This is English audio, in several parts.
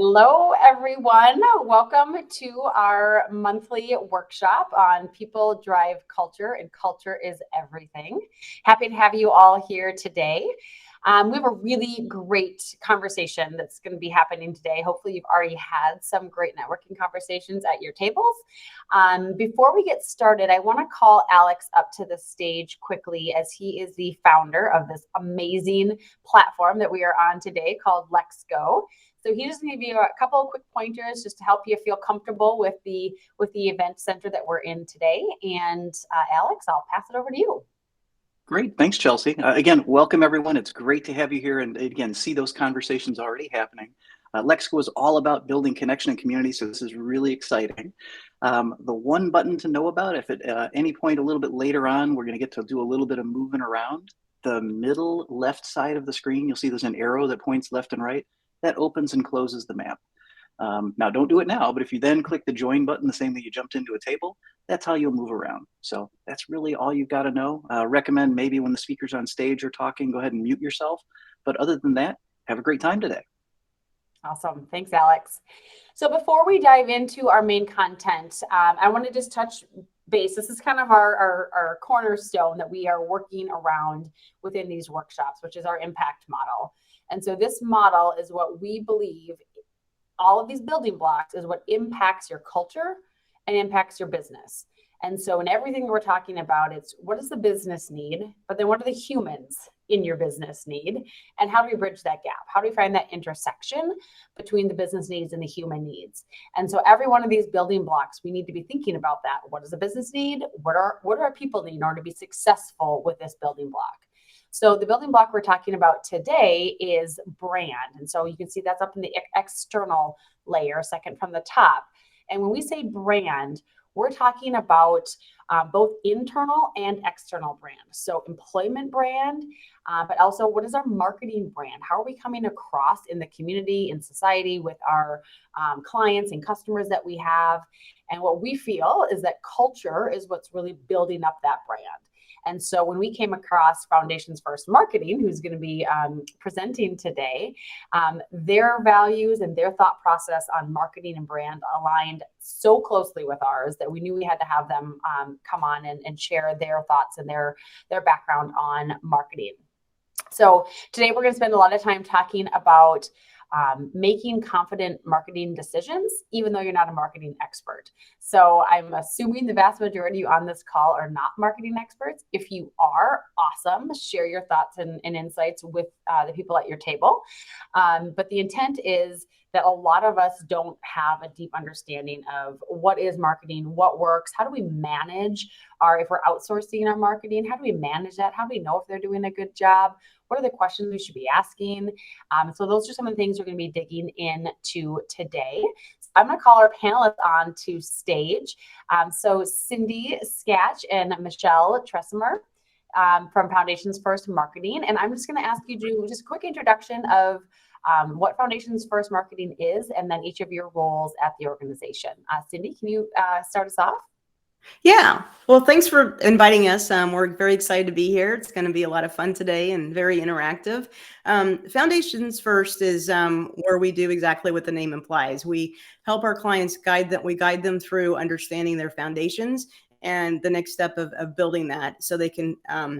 Hello, everyone. Welcome to our monthly workshop on People Drive Culture, and culture is everything. Happy to have you all here today. We have a really great conversation that's going to be happening today. Hopefully, you've already had some great networking conversations at your tables. Before we get started, I want to call Alex up to the stage quickly, as he is the founder of this amazing platform that we are on today called Let's Go. So he just gave you a couple of quick pointers just to help you feel comfortable with the event center that we're in today. And Alex, I'll pass it over to you. Great. Thanks, Chelsea. Again, welcome everyone. It's great to have you here and again, see those conversations already happening. Lexco is all about building connection and community, so this is really exciting. The one button to know about, if at any point a little bit later on, we're going to get to do a little bit of moving around, the middle left side of the screen, you'll see there's an arrow that points left and right. That opens and closes the map. Now, don't do it now, but if you then click the join button, the same way you jumped into a table, that's how you'll move around. So that's really all you've got to know. Recommend maybe when the speakers on stage are talking, go ahead and mute yourself. But other than that, have a great time today. Awesome. Thanks, Alex. So before we dive into our main content, I want to just touch base. This is kind of our cornerstone that we are working around within these workshops, which is our impact model. And so this model is what we believe, all of these building blocks is what impacts your culture and impacts your business. And so in everything we're talking about, it's what does the business need, but then what do the humans in your business need? And how do we bridge that gap? How do we find that intersection between the business needs and the human needs? And so every one of these building blocks, we need to be thinking about that. What does the business need? What do our people need in order to be successful with this building block? So the building block we're talking about today is brand. And so you can see that's up in the external layer, second from the top. And when we say brand, we're talking about both internal and external brand. So employment brand, but also what is our marketing brand? How are we coming across in the community, in society with our clients and customers that we have? And what we feel is that culture is what's really building up that brand. And so when we came across Foundations First Marketing, who's going to be presenting today, their values and their thought process on marketing and brand aligned so closely with ours that we knew we had to have them come on and share their thoughts and their background on marketing. So today we're going to spend a lot of time talking about making confident marketing decisions, even though you're not a marketing expert. So I'm assuming the vast majority on this call are not marketing experts. If you are, awesome. Share your thoughts and insights with the people at your table. But the intent is that a lot of us don't have a deep understanding of what is marketing, what works, how do we manage if we're outsourcing our marketing, how do we manage that? How do we know if they're doing a good job? What are the questions we should be asking? So those are some of the things we're going to be digging into today. So I'm going to call our panelists on to stage. So Cindy Sketch and Michelle Tresimer from Foundations First Marketing. And I'm just going to ask you to do just a quick introduction of what Foundations First Marketing is, and then each of your roles at the organization. Cindy, can you start us off? Yeah, well, thanks for inviting us. We're very excited to be here. It's going to be a lot of fun today and very interactive. Foundations First is where we do exactly what the name implies. We help our clients we guide them through understanding their foundations and the next step of building that so they can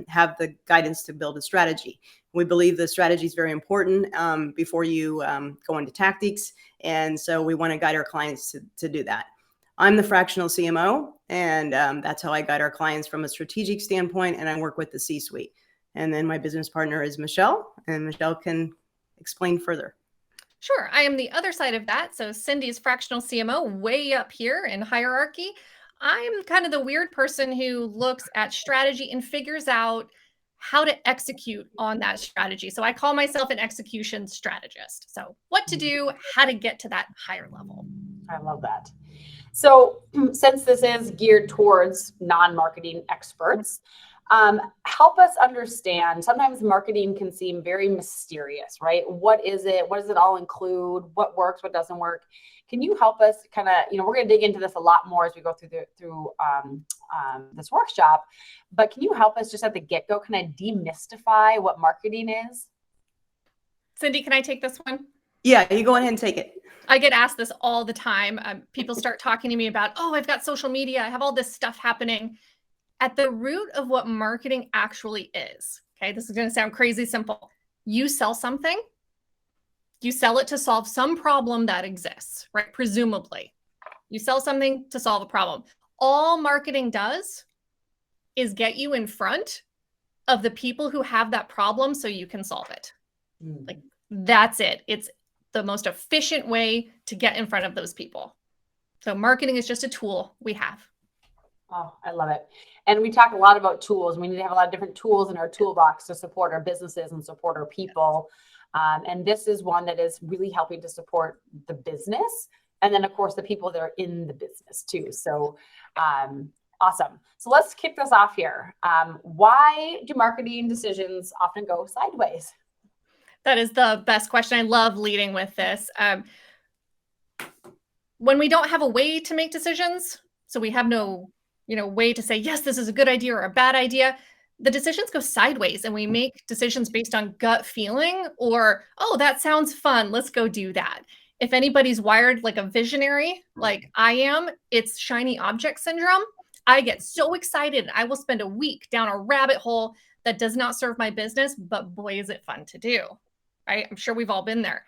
have the guidance to build a strategy. We believe the strategy is very important before you go into tactics. And so we want to guide our clients to do that. I'm the fractional CMO, and that's how I guide our clients from a strategic standpoint, and I work with the C-suite. And then my business partner is Michelle, and Michelle can explain further. Sure. I am the other side of that. So Cindy's fractional CMO way up here in hierarchy. I'm kind of the weird person who looks at strategy and figures out how to execute on that strategy. So I call myself an execution strategist. So what to do, how to get to that higher level. I love that. So since this is geared towards non-marketing experts, help us understand, sometimes marketing can seem very mysterious, right? What is it? What does it all include? What works? What doesn't work? Can you help us kind of, we're going to dig into this a lot more as we go through this workshop, but can you help us just at the get-go kind of demystify what marketing is? Cindy, can I take this one? Yeah, you go ahead and take it. I get asked this all the time. People start talking to me about, oh, I've got social media. I have all this stuff happening. At the root of what marketing actually is, okay, this is going to sound crazy simple. You sell something, you sell it to solve some problem that exists, right? Presumably, you sell something to solve a problem. All marketing does is get you in front of the people who have that problem so you can solve it. Like, that's it. It's the most efficient way to get in front of those people. So marketing is just a tool we have. Oh, I love it. And we talk a lot about tools. We need to have a lot of different tools in our toolbox to support our businesses and support our people. And this is one that is really helping to support the business. And then, of course, the people that are in the business too. So awesome. So let's kick this off here. Why do marketing decisions often go sideways? That is the best question. I love leading with this. When we don't have a way to make decisions, so we have no way to say, yes, this is a good idea or a bad idea, the decisions go sideways and we make decisions based on gut feeling or, oh, that sounds fun, let's go do that. If anybody's wired like a visionary, like I am, it's shiny object syndrome. I get so excited. I will spend a week down a rabbit hole that does not serve my business, but boy, is it fun to do, right? I'm sure we've all been there.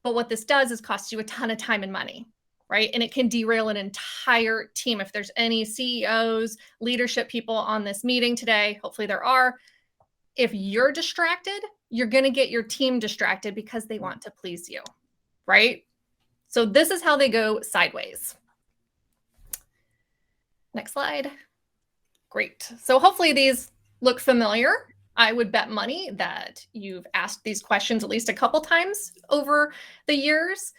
But what this does is cost you a ton of time and money, right? And it can derail an entire team. If there's any CEOs, leadership people on this meeting today, hopefully there are. If you're distracted, you're going to get your team distracted because they want to please you, right? So this is how they go sideways. Next slide. Great. So hopefully these look familiar. I would bet money that you've asked these questions at least a couple times over the years.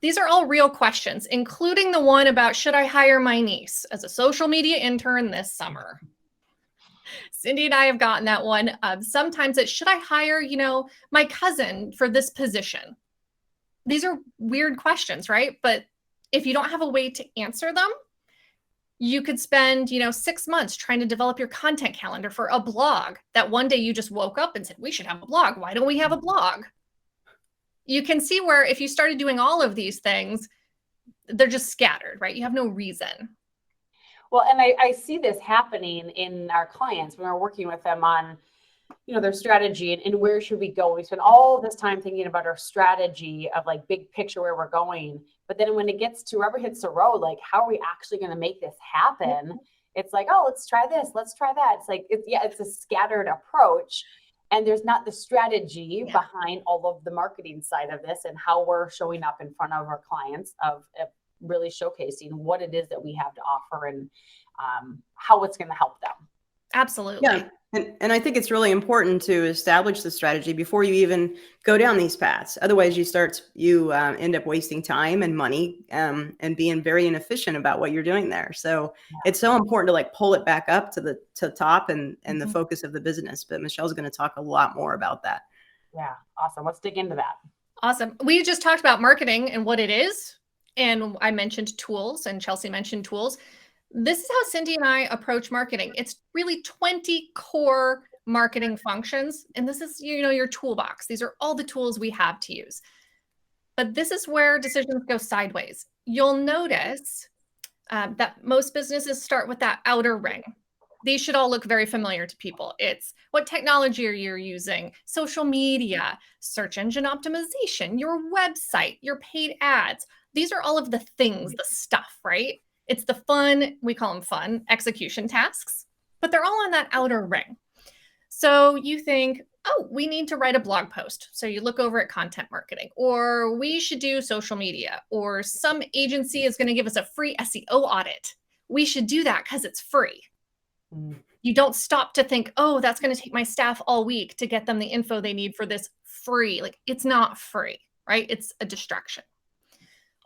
These are all real questions, including the one about, should I hire my niece as a social media intern this summer? Cindy and I have gotten that one. Sometimes it's, should I hire, my cousin for this position? These are weird questions, right? But if you don't have a way to answer them, you could spend, 6 months trying to develop your content calendar for a blog that one day you just woke up and said, we should have a blog. Why don't we have a blog? You can see where if you started doing all of these things, they're just scattered, right? You have no reason. Well, and I see this happening in our clients when we're working with them on, their strategy and where should we go. We spend all this time thinking about our strategy of like big picture where we're going. But then when it gets to rubber hits the road, like how are we actually going to make this happen? It's like, oh, let's try this. Let's try that. It's like, it's a scattered approach. And there's not the strategy behind all of the marketing side of this and how we're showing up in front of our clients of really showcasing what it is that we have to offer and how it's going to help them. Absolutely. Yeah. And I think it's really important to establish the strategy before you even go down these paths. Otherwise, you end up wasting time and money and being very inefficient about what you're doing there. So it's so important to like pull it back up to the top and the focus of the business. But Michelle's going to talk a lot more about that. Yeah. Awesome. Let's dig into that. Awesome. We just talked about marketing and what it is. And I mentioned tools and Chelsea mentioned tools. This is how Cindy and I approach marketing. It's really 20 core marketing functions. And this is, your toolbox. These are all the tools we have to use. But this is where decisions go sideways. You'll notice that most businesses start with that outer ring. These should all look very familiar to people. It's what technology are you using, social media, search engine optimization, your website, your paid ads. These are all of the things, the stuff, right? It's the fun, we call them fun, execution tasks, but they're all on that outer ring. So you think, oh, we need to write a blog post. So you look over at content marketing, or we should do social media, or some agency is going to give us a free SEO audit. We should do that because it's free. You don't stop to think, oh, that's going to take my staff all week to get them the info they need for this free. Like, it's not free, right? It's a distraction.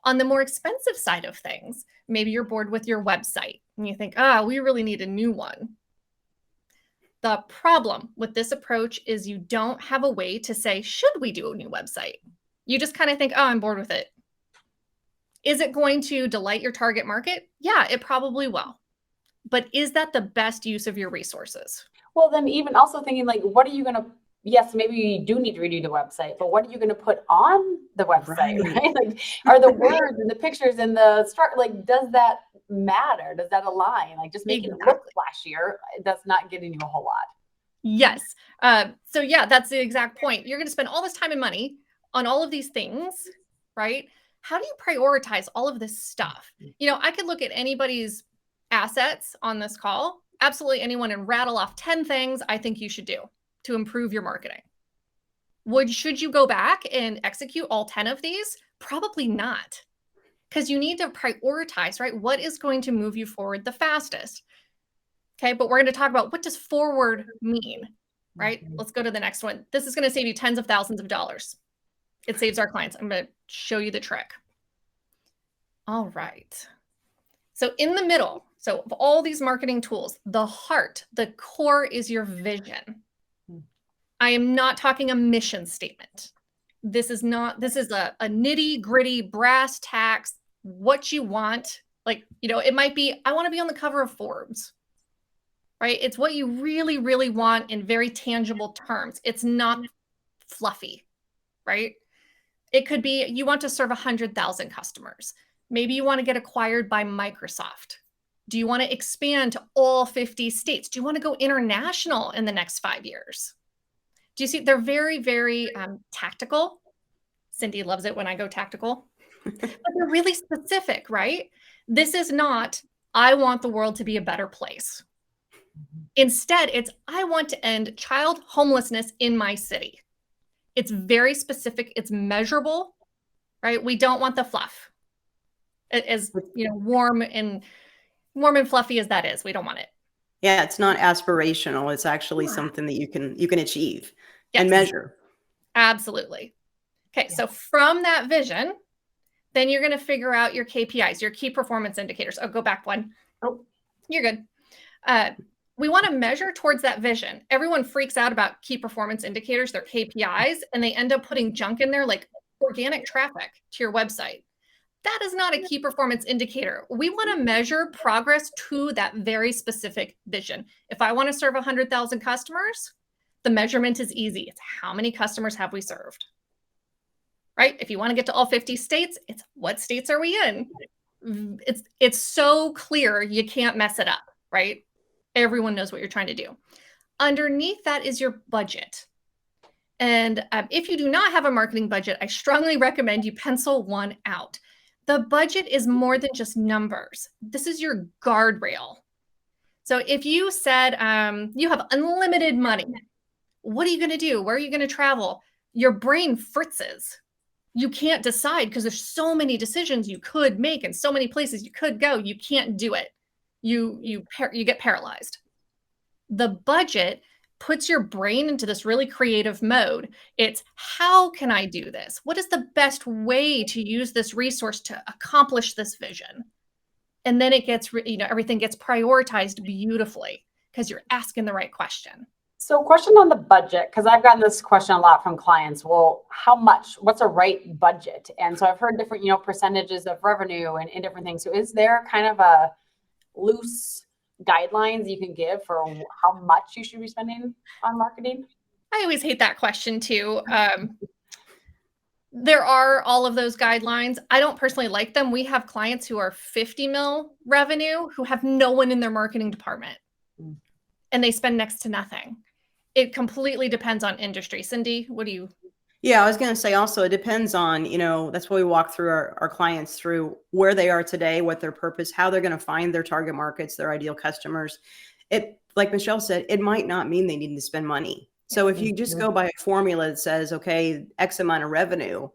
On the more expensive side of things, maybe you're bored with your website and you think, we really need a new one. The problem with this approach is you don't have a way to say, should we do a new website? You just kind of think, I'm bored with it. Is it going to delight your target market? Yeah, it probably will. But is that the best use of your resources? Well, then even also thinking like, what are you going to, yes, maybe you do need to redo the website, but what are you going to put on the website, Right. right? Like, are the words and the pictures and the start, like, does that matter? Does that align? Like, just making it look Exactly. flashier, that's not getting you a whole lot. Yes. So yeah, that's the exact point. You're going to spend all this time and money on all of these things, right? How do you prioritize all of this stuff? You know, I could look at anybody's assets on this call, absolutely anyone, and rattle off 10 things I think you should do to improve your marketing. Should you go back and execute all 10 of these? Probably not. Because you need to prioritize, right? What is going to move you forward the fastest? Okay, but we're going to talk about what does forward mean, right? Let's go to the next one. This is going to save you tens of thousands of dollars. It saves our clients. I'm going to show you the trick. All right. So in the middle, so of all these marketing tools, the heart, the core is your vision. I am not talking a mission statement. This is a nitty gritty brass tacks, what you want. Like, you know, it might be, I want to be on the cover of Forbes, right? It's what you really, really want in very tangible terms. It's not fluffy, right? It could be, you want to serve 100,000 customers. Maybe you want to get acquired by Microsoft. Do you want to expand to all 50 states? Do you want to go international in the next 5 years? Do you see? They're very, very tactical. Cindy loves it when I go tactical. But they're really specific, right? This is not, I want the world to be a better place. Instead, it's, I want to end child homelessness in my city. It's very specific. It's measurable, right? We don't want the fluff. As, you know, warm and fluffy as that is, we don't want it. Yeah, it's not aspirational. It's actually something that you can achieve and measure. Absolutely. Okay, so from that vision, then you're going to figure out your KPIs, your key performance indicators. Oh, go back one. Oh, you're good. We want to measure towards that vision. Everyone freaks out about key performance indicators, their KPIs, and they end up putting junk in there like organic traffic to your website. That is not a key performance indicator. We want to measure progress to that very specific vision. If I want to serve 100,000 customers, the measurement is easy. It's how many customers have we served, right? If you want to get to all 50 states, it's what states are we in? It's so clear you can't mess it up, right? Everyone knows what you're trying to do. Underneath that is your budget. And if you do not have a marketing budget, I strongly recommend you pencil one out. The budget is more than just numbers. This is your guardrail. So if you said you have unlimited money, what are you going to do? Where are you going to travel? Your brain fritzes. You can't decide because there's so many decisions you could make and so many places you could go. You can't do it. You get paralyzed. The budget puts your brain into this really creative mode. It's, how can I do this? What is the best way to use this resource to accomplish this vision? And then it gets, you know, everything gets prioritized beautifully because you're asking the right question. So question on the budget, because I've gotten this question a lot from clients. Well, how much, what's a right budget? And so I've heard different, you know, percentages of revenue and different things. So is there kind of a loose guidelines you can give for how much you should be spending on marketing? I always hate that question too. There are all of those guidelines. I don't personally like them. We have clients who are 50 mil revenue who have no one in their marketing department and they spend next to nothing. It completely depends on industry. Cindy, what do you? Yeah, I was going to say also, it depends on, you know, that's why we walk through our clients through where they are today, what their purpose, how they're going to find their target markets, their ideal customers. It, like Michelle said, it might not mean they need to spend money. So if you just go by a formula that says, okay, X amount of revenue,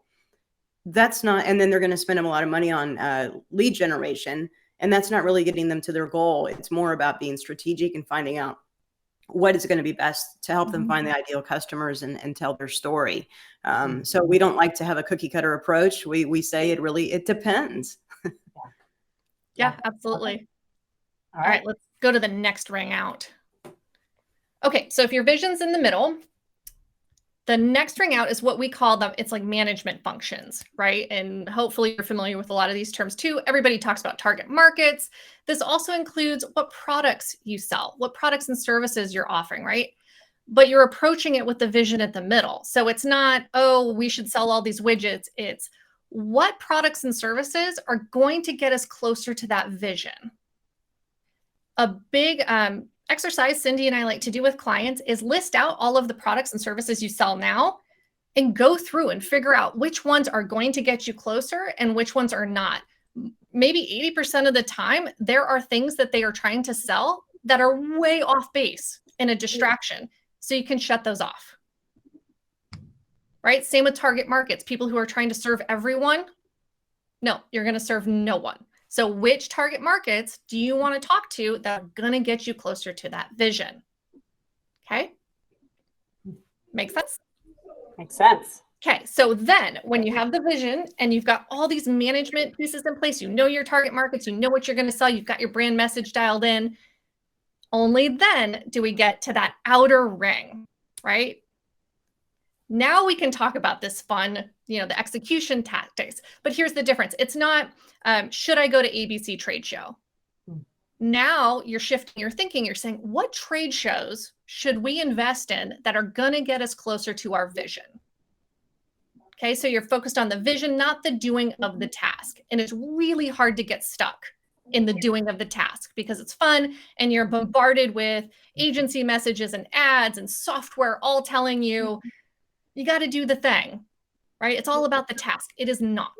that's not, and then they're going to spend a lot of money on lead generation, and that's not really getting them to their goal. It's more about being strategic and finding out what is going to be best to help them find the ideal customers and tell their story. So we don't like to have a cookie cutter approach. We say it depends. Yeah, absolutely. All right, let's go to the next ring out. Okay, so if your vision's in the middle, the next ring out is what we call them. It's like management functions, right? And hopefully you're familiar with a lot of these terms too. Everybody talks about target markets. This also includes what products you sell, what products and services you're offering, right? but you're approaching it with the vision at the middle. So it's not, oh, we should sell all these widgets. It's what products and services are going to get us closer to that vision. A big exercise Cindy and I like to do with clients is list out all of the products and services you sell now and go through and figure out which ones are going to get you closer and which ones are not. Maybe 80% of the time, there are things that they are trying to sell that are way off base and a distraction. So you can shut those off. Right? Same with target markets. People who are trying to serve everyone. No, you're going to serve no one. So which target markets do you want to talk to that are going to get you closer to that vision? Okay. Makes sense? Makes sense. Okay. So then when you have the vision and you've got all these management pieces in place, you know your target markets, you know what you're going to sell, you've got your brand message dialed in. Only then do we get to that outer ring, right? Now we can talk about this fun, the execution tactics. But here's the difference. It's not, should I go to ABC trade show? Now you're shifting your thinking. You're saying, what trade shows should we invest in that are going to get us closer to our vision? Okay, so you're focused on the vision, not the doing of the task. And it's really hard to get stuck in the doing of the task because it's fun and you're bombarded with agency messages and ads and software all telling you, you got to do the thing, right? It's all about the task. It is not.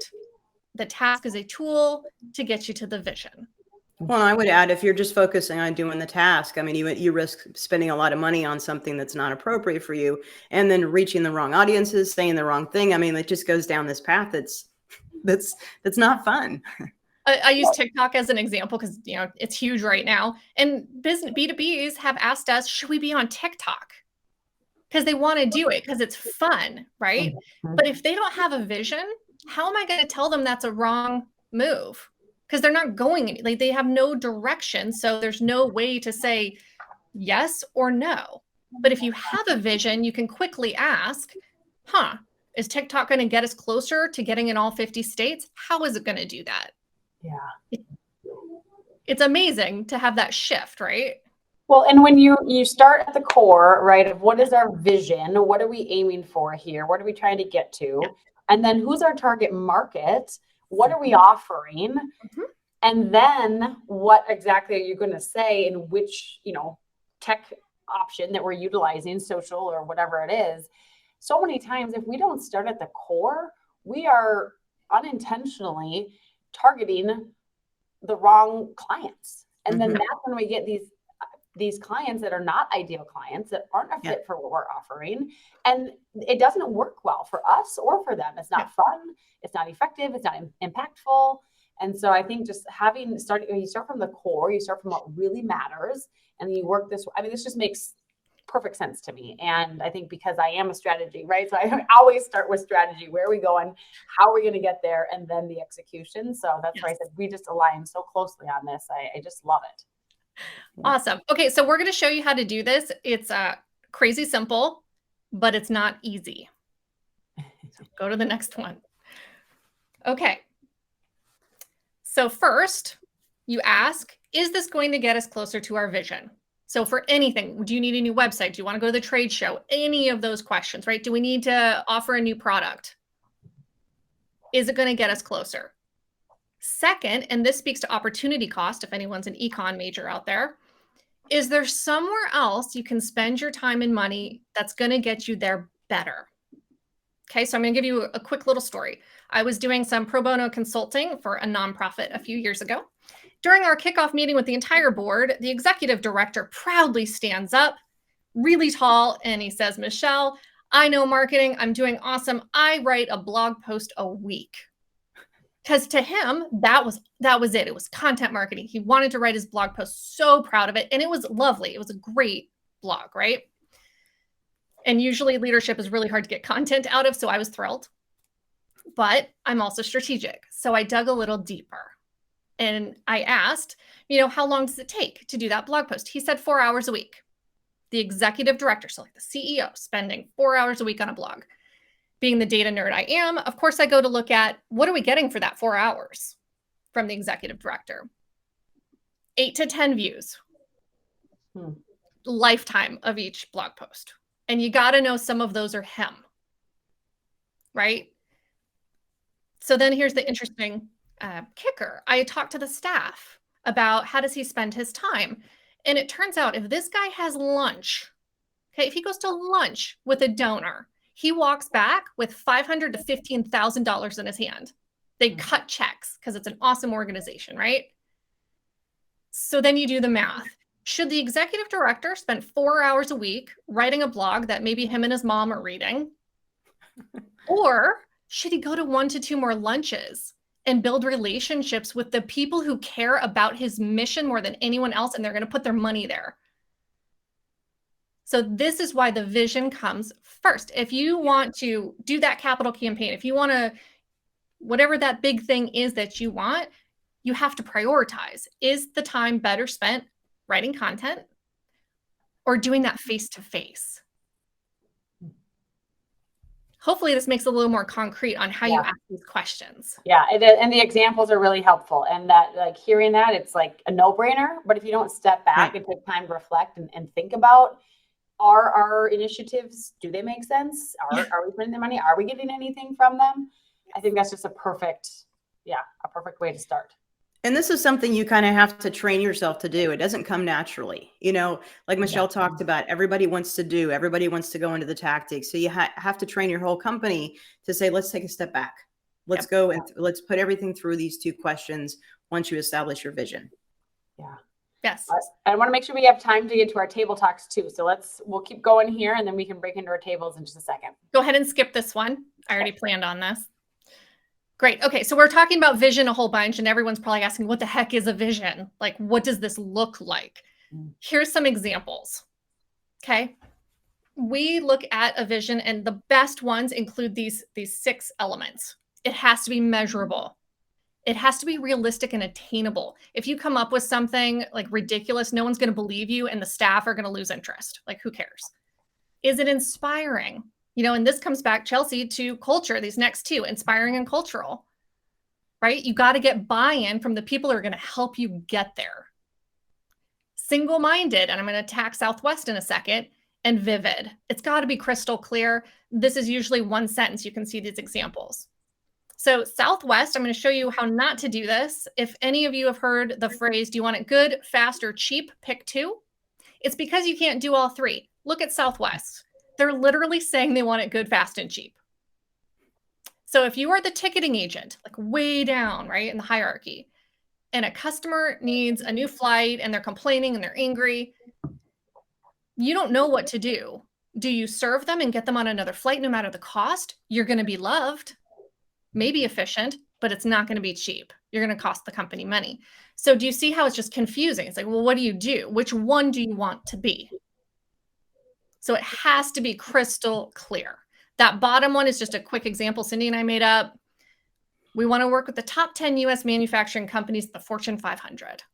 The task is a tool to get you to the vision. Well, I would add, if you're just focusing on doing the task, I mean, you risk spending a lot of money on something that's not appropriate for you and then reaching the wrong audiences, saying the wrong thing. I mean, it just goes down this path that's not fun. I use TikTok as an example because, it's huge right now. And B2Bs have asked us, should we be on TikTok? Because they want to do it because it's fun, right? But if they don't have a vision, how am I going to tell them that's a wrong move? Because they're not going, like they have no direction. So there's no way to say yes or no. But if you have a vision, you can quickly ask, is TikTok going to get us closer to getting in all 50 states? How is it going to do that? Yeah. It's amazing to have that shift, right? Well, and when you start at the core, right, of what is our vision? What are we aiming for here? What are we trying to get to? Yeah. And then who's our target market? What are we offering? And then what exactly are you going to say in which, tech option that we're utilizing, social or whatever it is? So many times, if we don't start at the core, we are unintentionally targeting the wrong clients. And then that's when we get these clients that are not ideal clients, that aren't a fit for what we're offering. And it doesn't work well for us or for them. It's not fun. It's not effective. It's not impactful. And so I think just you start from the core, you start from what really matters, and you work this. I mean, this just makes perfect sense to me. And I think because I am a strategy, right? So I always start with strategy. Where are we going? How are we going to get there? And then the execution. So that's why I said we just align so closely on this. I just love it. Awesome. Okay, so we're going to show you how to do this. It's crazy simple, but it's not easy. So go to the next one. Okay. So first, you ask, is this going to get us closer to our vision? So for anything, do you need a new website? Do you want to go to the trade show? Any of those questions, right? Do we need to offer a new product? Is it going to get us closer? Second, and this speaks to opportunity cost, if anyone's an econ major out there, is there somewhere else you can spend your time and money that's going to get you there better? Okay, so I'm going to give you a quick little story. I was doing some pro bono consulting for a nonprofit a few years ago. During our kickoff meeting with the entire board, the executive director proudly stands up, really tall, and he says, Michelle, I know marketing. I'm doing awesome. I write a blog post a week. Because to him, that was it. It was content marketing. He wanted to write his blog post, so proud of it. And it was lovely. It was a great blog, right? And usually leadership is really hard to get content out of, so I was thrilled. But I'm also strategic. So I dug a little deeper. And I asked, how long does it take to do that blog post? He said 4 hours a week. The executive director, so like the CEO, spending 4 hours a week on a blog. Being the data nerd I am, of course, I go to look at what are we getting for that 4 hours from the executive director? 8 to 10 views. Lifetime of each blog post. And you got to know some of those are him, right? So then here's the interesting kicker. I talked to the staff about how does he spend his time. And it turns out if this guy has lunch, okay, if he goes to lunch with a donor, he walks back with $500,000 to $15,000 in his hand. They cut checks because it's an awesome organization, right? So then you do the math. Should the executive director spend 4 hours a week writing a blog that maybe him and his mom are reading? Or should he go to 1 to 2 more lunches and build relationships with the people who care about his mission more than anyone else, and they're going to put their money there? So this is why the vision comes first. If you want to do that capital campaign, if you want to, whatever that big thing is that you want, you have to prioritize. Is the time better spent writing content or doing that face-to-face? Hopefully this makes it a little more concrete on how you ask these questions. Yeah, and the examples are really helpful. And that, like, hearing that, it's like a no-brainer. But if you don't step back and take time to reflect and think about, are our initiatives, do they make sense? Are we spending the money? Are we getting anything from them? I think that's just a perfect way to start. And this is something you kind of have to train yourself to do. It doesn't come naturally. You know, like Michelle talked about, everybody wants to go into the tactics. So you have to train your whole company to say, let's take a step back. Let's go and let's put everything through these 2 questions once you establish your vision. Yeah. Yes. I want to make sure we have time to get to our table talks too. So we'll keep going here and then we can break into our tables in just a second. Go ahead and skip this one. I already planned on this. Great. Okay. So we're talking about vision a whole bunch and everyone's probably asking, what the heck is a vision? Like, what does this look like? Here's some examples. Okay. We look at a vision and the best ones include these 6 elements. It has to be measurable. It has to be realistic and attainable. If you come up with something like ridiculous, no one's going to believe you and the staff are going to lose interest. Like, who cares? Is it inspiring? You know, and this comes back, Chelsea, to culture, these next 2, inspiring and cultural, right? You got to get buy-in from the people who are going to help you get there. Single-minded, and I'm going to attack Southwest in a second, and vivid. It's got to be crystal clear. This is usually 1 sentence. You can see these examples. So Southwest, I'm going to show you how not to do this. If any of you have heard the phrase, do you want it good, fast, or cheap? Pick 2. It's because you can't do all 3. Look at Southwest. They're literally saying they want it good, fast, and cheap. So if you are the ticketing agent, like way down, right, in the hierarchy, and a customer needs a new flight and they're complaining and they're angry, you don't know what to do. Do you serve them and get them on another flight no matter the cost? You're going to be loved, maybe efficient, but it's not going to be cheap. You're going to cost the company money. So do you see how it's just confusing? It's like, well, what do you do? Which one do you want to be? So it has to be crystal clear. That bottom one is just a quick example Cindy and I made up. We want to work with the top 10 US manufacturing companies, the Fortune 500.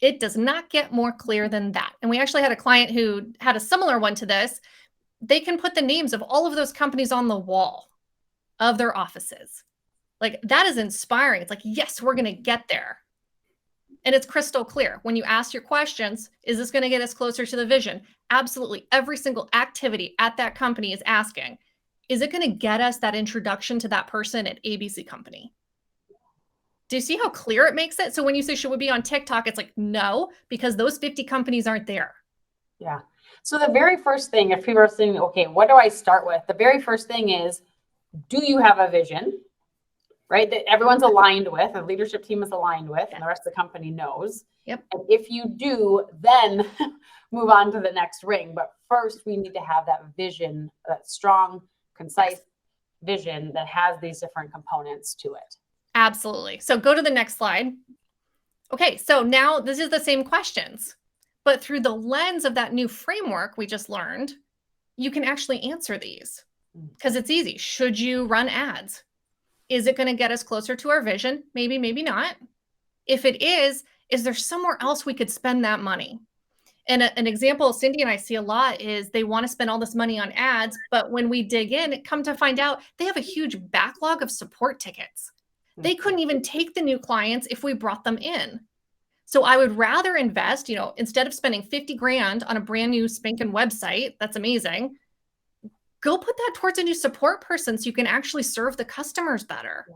It does not get more clear than that. And we actually had a client who had a similar one to this. They can put the names of all of those companies on the wall of their offices. Like, that is inspiring. It's like, yes, we're going to get there. And it's crystal clear. When you ask your questions, is this going to get us closer to the vision? Absolutely. Every single activity at that company is asking, is it going to get us that introduction to that person at ABC company? Do you see how clear it makes it? So when you say, should we be on TikTok? It's like, no, because those 50 companies aren't there. Yeah. So the very first thing, if people are saying, okay, what do I start with? The very first thing is, do you have a vision? Right, that everyone's aligned with, the leadership team is aligned with, and the rest of the company knows. Yep. And if you do, then move on to the next ring. But first, we need to have that vision, that strong, concise vision that has these different components to it. Absolutely. So go to the next slide. Okay, so now this is the same questions, but through the lens of that new framework we just learned, you can actually answer these because it's easy. Should you run ads? Is it going to get us closer to our vision? Maybe, maybe not. If it is there somewhere else we could spend that money? And an example Cindy and I see a lot is they want to spend all this money on ads, but when we dig in, come to find out they have a huge backlog of support tickets. They couldn't even take the new clients if we brought them in. So I would rather invest, instead of spending 50 grand on a brand new spanking website, that's amazing, go put that towards a new support person so you can actually serve the customers better. Yeah.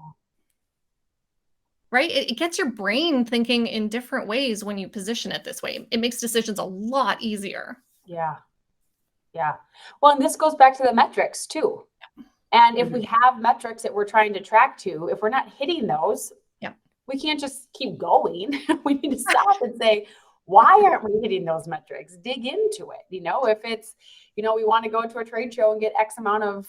Right? It gets your brain thinking in different ways when you position it this way. It makes decisions a lot easier. Yeah. Yeah. Well, and this goes back to the metrics too. And if we have metrics that we're trying to track to, if we're not hitting those, we can't just keep going. We need to stop and say, why aren't we hitting those metrics? Dig into it. If it's, we want to go to a trade show and get X amount of,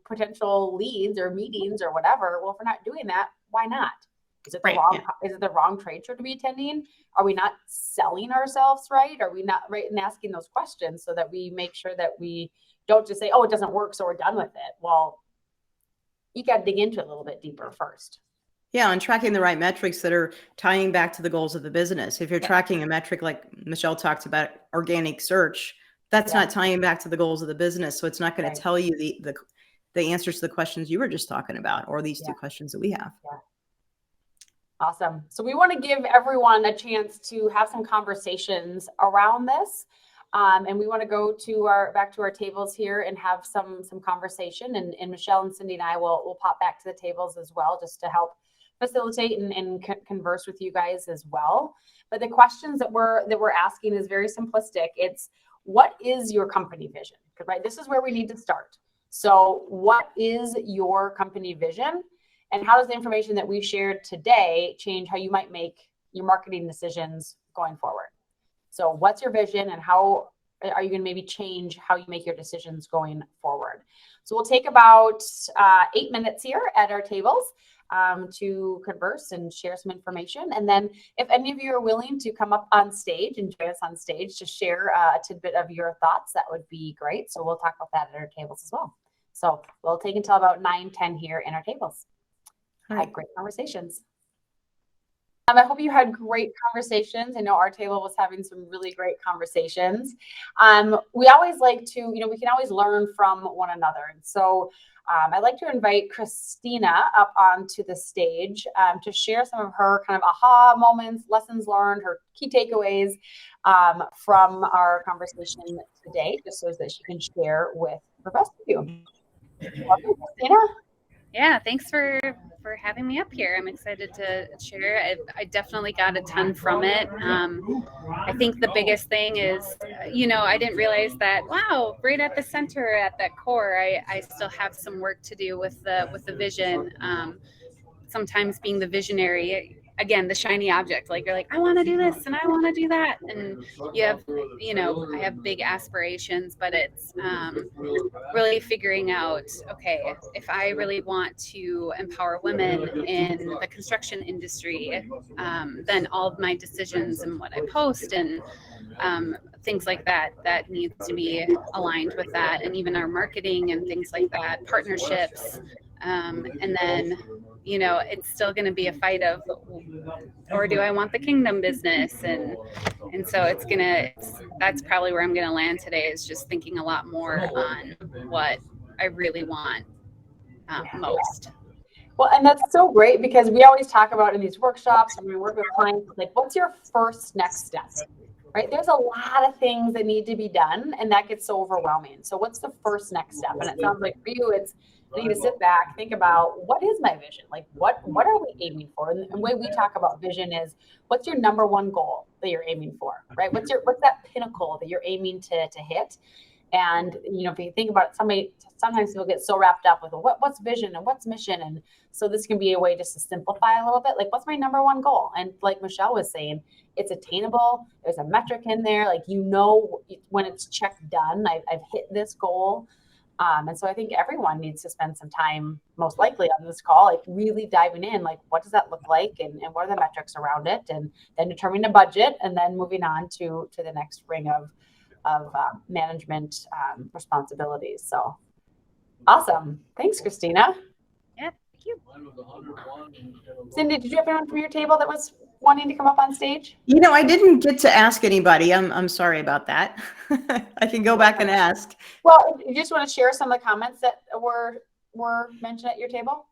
potential leads or meetings or whatever. Well, if we're not doing that, why not? Is it the wrong trade show to be attending? Are we not selling ourselves right? Are we not right in asking those questions so that we make sure that we don't just say, oh, it doesn't work, so we're done with it? Well, you got to dig into it a little bit deeper first. Yeah, and tracking the right metrics that are tying back to the goals of the business. If you're tracking a metric like Michelle talked about, organic search, that's not tying back to the goals of the business. So it's not going to tell you the answers to the questions you were just talking about, or these two questions that we have. Yeah. Awesome. So we want to give everyone a chance to have some conversations around this. And we want to go to back to our tables here and have some conversation. And Michelle and Cindy and I will pop back to the tables as well, just to help facilitate and converse with you guys as well. But the questions that we're asking is very simplistic. It's, what is your company vision? Right? This is where we need to start. So what is your company vision? And how does the information that we shared today change how you might make your marketing decisions going forward? So what's your vision, and how are you going to maybe change how you make your decisions going forward? So we'll take about 8 minutes here at our tables to converse and share some information. And then if any of you are willing to come up on stage and join us on stage to share a tidbit of your thoughts, that would be great. So we'll talk about that at our tables as well. So we'll take until about 9-10 here in our tables. Had great conversations. I hope you had great conversations. I know our table was having some really great conversations. We always like to, we can always learn from one another. And so I'd like to invite Christina up onto the stage to share some of her kind of aha moments, lessons learned, her key takeaways from our conversation today, just so that she can share with the rest of you. Welcome, Christina. Yeah, thanks for having me up here. I'm excited to share. I definitely got a ton from it. I think the biggest thing is, I didn't realize that, wow, right at the center, at that core, I still have some work to do with the vision. Sometimes being the visionary, again, the shiny object, like you're like, I want to do this and I want to do that. And you have, I have big aspirations, but it's really figuring out, okay, if I really want to empower women in the construction industry, then all of my decisions and what I post and things like that needs to be aligned with that. And even our marketing and things like that, partnerships. And then, it's still going to be a fight of, or do I want the kingdom business? And so that's probably where I'm going to land today, is just thinking a lot more on what I really want most. Well, and that's so great, because we always talk about in these workshops and we work with clients, like, what's your first next step? Right? There's a lot of things that need to be done, and that gets so overwhelming. So what's the first next step? And it sounds like for you, it's you need to sit back, think about, what is my vision? Like, what are we aiming for? And the way we talk about vision is, what's your number one goal that you're aiming for, right? What's that pinnacle that you're aiming to hit? And, if you think about it, sometimes people get so wrapped up with what's vision and what's mission. And so this can be a way just to simplify a little bit. Like, what's my number one goal? And like Michelle was saying, it's attainable. There's a metric in there. Like, when it's checked done, I've hit this goal. And so I think everyone needs to spend some time, most likely on this call, like really diving in, like, what does that look like, and what are the metrics around it, and then determining a budget, and then moving on to the next ring of management responsibilities. So awesome. Thanks, Christina. Yeah, thank you. Cindy, did you have anyone from your table that was wanting to come up on stage? I didn't get to ask anybody. I'm sorry about that. I can go back and ask. Well, you just want to share some of the comments that were mentioned at your table?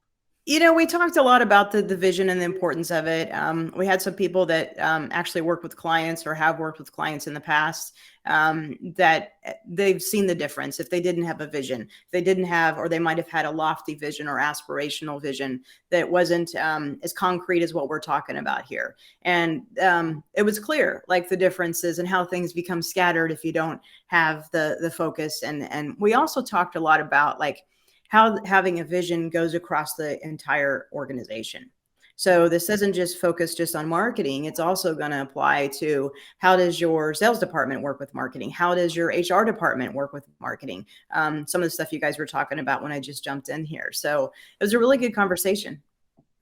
We talked a lot about the vision and the importance of it. We had some people that actually work with clients or have worked with clients in the past that they've seen the difference if they didn't have a vision. If they didn't have, or they might have had a lofty vision or aspirational vision that wasn't as concrete as what we're talking about here. And it was clear, like the differences and how things become scattered if you don't have the focus. And we also talked a lot about like how having a vision goes across the entire organization. So this isn't just focused just on marketing. It's also going to apply to how does your sales department work with marketing? How does your HR department work with marketing? Some of the stuff you guys were talking about when I just jumped in here. So it was a really good conversation.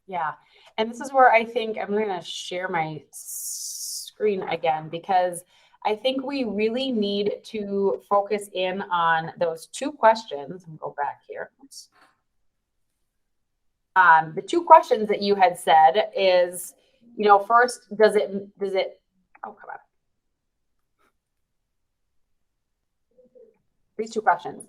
Yeah. And this is where I think I'm going to share my screen again, because I think we really need to focus in on those two questions. Let me go back here. The two questions that you had said is, first, does it, oh, come on. These two questions.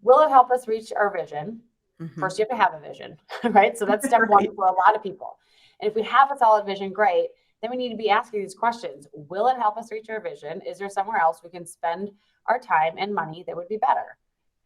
Will it help us reach our vision? Mm-hmm. First, you have to have a vision, right? So that's step one for a lot of people. And if we have a solid vision, great. Then we need to be asking these questions. Will it help us reach our vision? Is there somewhere else we can spend our time and money that would be better?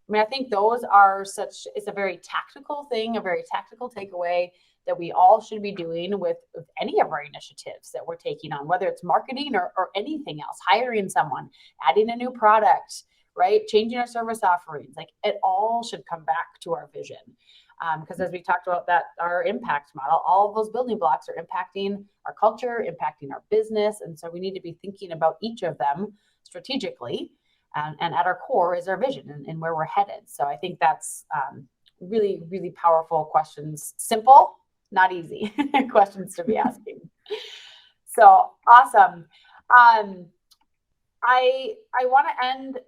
I mean, I think those are it's a very tactical thing, a very tactical takeaway that we all should be doing with any of our initiatives that we're taking on, whether it's marketing or anything else, hiring someone, adding a new product, right? Changing our service offerings, like it all should come back to our vision. Because as we talked about that, our impact model, all of those building blocks are impacting our culture, impacting our business. And so we need to be thinking about each of them strategically. And at our core is our vision and where we're headed. So I think that's really, really powerful questions. Simple, not easy questions to be asking. So awesome. I want to end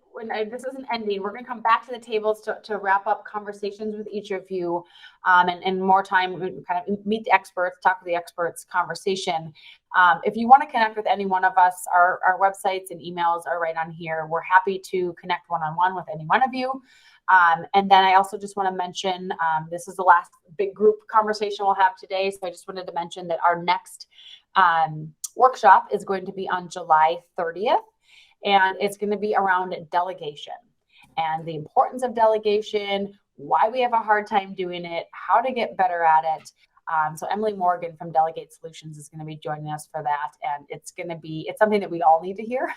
this isn't ending. We're going to come back to the tables to wrap up conversations with each of you, and more time, kind of meet the experts, talk with the experts conversation. If you want to connect with any one of us, our websites and emails are right on here. We're happy to connect one-on-one with any one of you. And then I also just want to mention, this is the last big group conversation we'll have today. So I just wanted to mention that our next workshop is going to be on July 30th. And it's going to be around delegation and the importance of delegation, why we have a hard time doing it, how to get better at it. So Emily Morgan from Delegate Solutions is going to be joining us for that. And it's something that we all need to hear.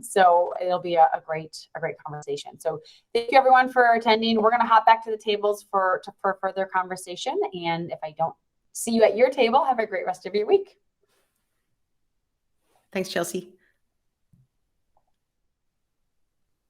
So it'll be a great conversation. So thank you everyone for attending. We're going to hop back to the tables for further conversation. And if I don't see you at your table, have a great rest of your week. Thanks, Chelsea.